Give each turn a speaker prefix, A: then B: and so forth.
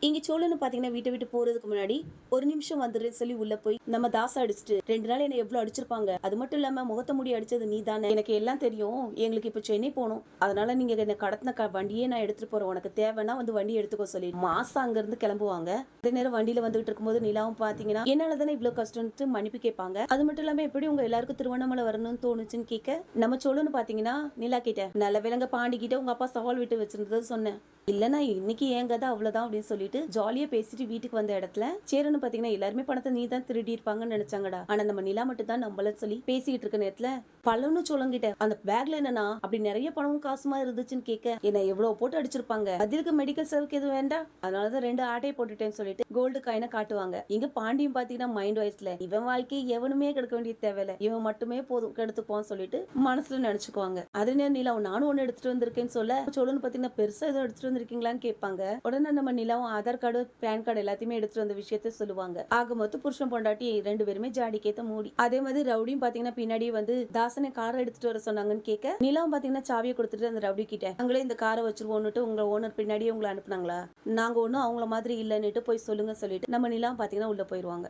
A: இங்க சோழன்னு பாத்தீங்கன்னா வீட்டை விட்டு போறதுக்கு முன்னாடி ஒரு நிமிஷம் வந்துடுன்னு சொல்லி உள்ள போய் நம்ம தாசை அடிச்சுட்டு 2 நாள் என்ன எவ்வளவு அடிச்சிருப்பாங்க. அது மட்டும் இல்லாம முகத்த முடி அடிச்சது நீ தானே, எனக்கு எல்லாம் தெரியும். எங்களுக்கு இப்ப சென்னை போகணும், அதனால நீங்க என்ன கடத்தின வண்டியே நான் எடுத்துட்டு போறேன், உனக்கு தேவைன்னா வந்து வண்டி எடுத்துக்கோ சொல்லி மாசம் அங்க இருந்து கிளம்புவாங்க. அதே நேரம் வண்டியில வந்துட்டு இருக்கும்போது நிலாவும் பாத்தீங்கன்னா என்னால தானே இவ்வளவு கஷ்டம்னு மன்னிப்பு கேட்பாங்க. அது மட்டும் இல்லாம எப்படி உங்க எல்லாருக்கும் திருவண்ணாமலை வரணும்னு தோணுச்சுன்னு கேட்க நம்ம சோழன்னு பாத்தீங்கன்னா நிலா கிட்ட நல்ல விலங்க பாண்டி கிட்ட உங்க அப்பா சவால் விட்டு வச்சிருந்தது சொன்னேன், இல்லன்னா இன்னைக்கு ஏன் கதை அவ்வளவுதான் அப்படின்னு சொல்லிட்டு ஜாலியா பேசிட்டு வீட்டுக்கு வந்த இடத்துல சேரன்னு பாத்தீங்கன்னா எல்லாருமே பணத்தை நீ தான் திருடி இருப்பாங்கன்னு நினைச்சாங்கடா, ஆனா நம்ம நிலா மட்டும் தான் நம்மள சொல்லி பேசிட்டு இருக்க நேரத்துல பலன்னு சொல்லுங்கிட்ட அந்த பேக்ல என்னன்னா அப்படி நிறைய பணமும் காசுமா இருந்துச்சுன்னு கேட்க என்ன எவ்வளவு போட்டு அடிச்சிருப்பாங்க, அதுக்கு மெடிக்கல் செலவுக்கு எதுவும் வேண்டாம், அதனாலதான் 2 ஆட்டையை போட்டுட்டேன்னு சொல்லிட்டு கோல்டு காயினை காட்டுவாங்க. இங்க பாண்டியும் பாத்தீங்கன்னா மைண்ட் வாய்ஸ்ல இவன் வாழ்க்கை எவனுமே கெடுக்க வேண்டிய தேவையில்ல, இவன் மட்டுமே போதும் கெடுத்துப்போன்னு சொல்லிட்டு மனசுல நினைச்சுக்குவாங்க. அதே நேரம் நிலா நானும் ஒண்ணு எடுத்துட்டு வந்திருக்கேன்னு சொல்ல சோழன்னு பாத்தீங்கன்னா பெருசா ஏதோ எடுத்துட்டு வந்திருக்கீங்களான்னு கேட்பாங்க. உடனே நம்ம நிலாவும் ஆதார் கார்டு பேன் கார்டு எல்லாத்தையுமே எடுத்துட்டு வந்த விஷயத்த சொல்லுவாங்க. ஆக மொத்தம் புருஷன் பொண்டாட்டி 2 பேருமே ஜாடிக்கேத்த மூடி. அதே மாதிரி ரவுடியும் பாத்தீங்கன்னா பின்னாடி வந்து தாசனை காரை எடுத்துட்டு வர சொன்னாங்கன்னு கேட்க நிலாவும் பாத்தீங்கன்னா சாவியை கொடுத்துட்டு அந்த ரவுடி கிட்ட அங்களே இந்த காரை வச்சிருவோன்னுட்டு உங்க ஓனர் பின்னாடியே உங்களை அனுப்புனாங்களா, நாங்க ஒண்ணும் அவங்கள மாதிரி இல்லன்னுட்டு போய் சொல்லுங்க சொல்லிட்டு நம்ம நிலாவும் பாத்தீங்கன்னா உள்ள போயிருவாங்க.